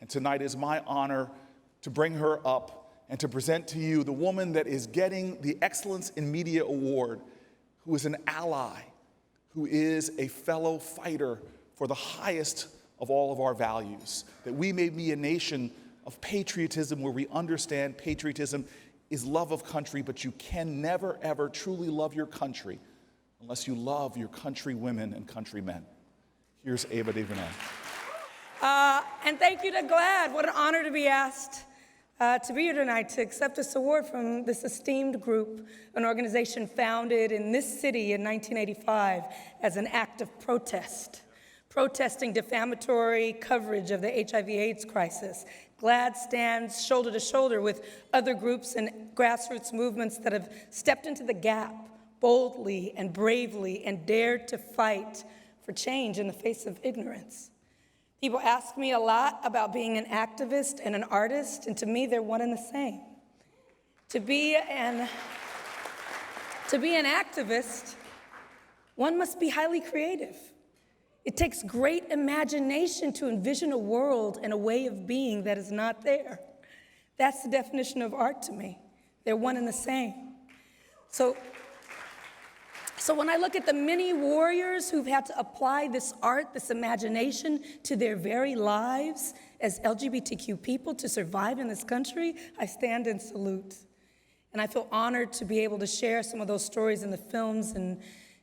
And tonight is my honor to bring her up and to present to you the woman that is getting the Excellence in Media Award, who is an ally, who is a fellow fighter for the highest of all of our values, that we may be a nation of patriotism where we understand patriotism is love of country, but you can never, ever truly love your country unless you love your countrywomen and countrymen. Here's Ava DuVernay. And thank you to GLAAD. What an honor to be asked to be here tonight to accept this award from this esteemed group, an organization founded in this city in 1985 as an act of protest, protesting defamatory coverage of the HIV/AIDS crisis. GLAAD stands shoulder to shoulder with other groups and grassroots movements that have stepped into the gap boldly and bravely and dared to fight for change in the face of ignorance. People ask me a lot about being an activist and an artist, and to me, they're one and the same. To be an activist, one must be highly creative. It takes great imagination to envision a world and a way of being that is not there. That's the definition of art to me. They're one and the same. So when I look at the many warriors who've had to apply this art, this imagination to their very lives as LGBTQ people to survive in this country, I stand and salute. And I feel honored to be able to share some of those stories in the films and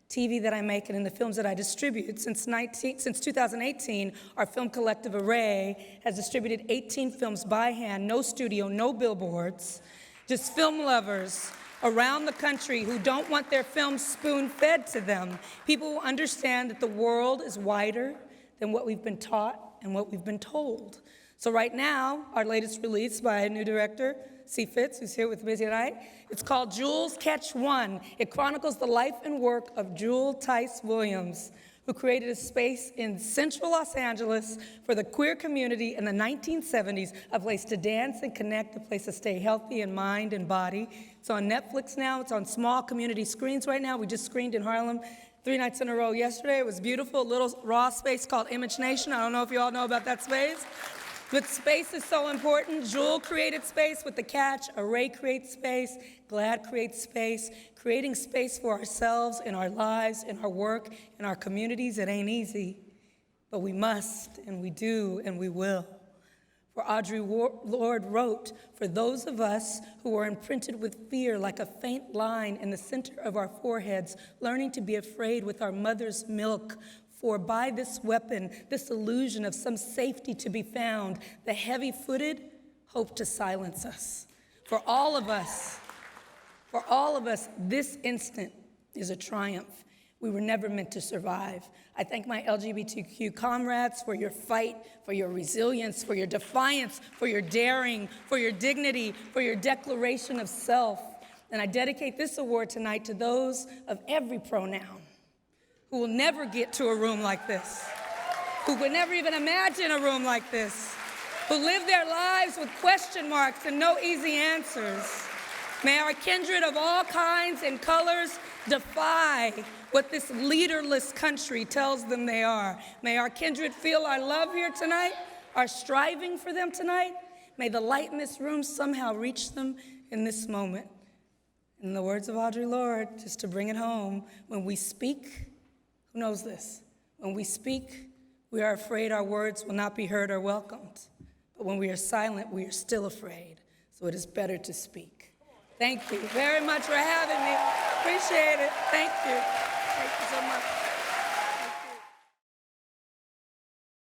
TV that I make and in the films that I distribute. Since 2018, our film collective Array has distributed 18 films by hand, no studio, no billboards, just film lovers around the country who don't want their films spoon-fed to them. People who understand that the world is wider than what we've been taught and what we've been told. So right now, our latest release by a new director, C. Fitz, who's here with me tonight, it's called Jewel's Catch One. It chronicles the life and work of Jewel Tice Williams, who created a space in central Los Angeles for the queer community in the 1970s, a place to dance and connect, a place to stay healthy in mind and body. It's on Netflix now. It's on small community screens right now. We just screened in Harlem 3 nights in a row yesterday. It was beautiful, a little raw space called Image Nation. I don't know if you all know about that space. But space is so important. Jewel created space with The Catch. Array creates space. GLAAD creates space. Creating space for ourselves in our lives, in our work, in our communities, it ain't easy. But we must, and we do, and we will. For Audre Lorde wrote, for those of us who are imprinted with fear like a faint line in the center of our foreheads, learning to be afraid with our mother's milk, for by this weapon, this illusion of some safety to be found, the heavy-footed hope to silence us. For all of us, this instant is a triumph. We were never meant to survive. I thank my LGBTQ comrades for your fight, for your resilience, for your defiance, for your daring, for your dignity, for your declaration of self. And I dedicate this award tonight to those of every pronoun who will never get to a room like this, who would never even imagine a room like this, who live their lives with question marks and no easy answers. May our kindred of all kinds and colors defy what this leaderless country tells them they are. May our kindred feel our love here tonight, our striving for them tonight. May the light in this room somehow reach them in this moment. In the words of Audre Lorde, just to bring it home, when we speak, who knows this? When we speak, we are afraid our words will not be heard or welcomed. But when we are silent, we are still afraid. So it is better to speak. Thank you very much for having me. Appreciate it. Thank you. Thank you so much.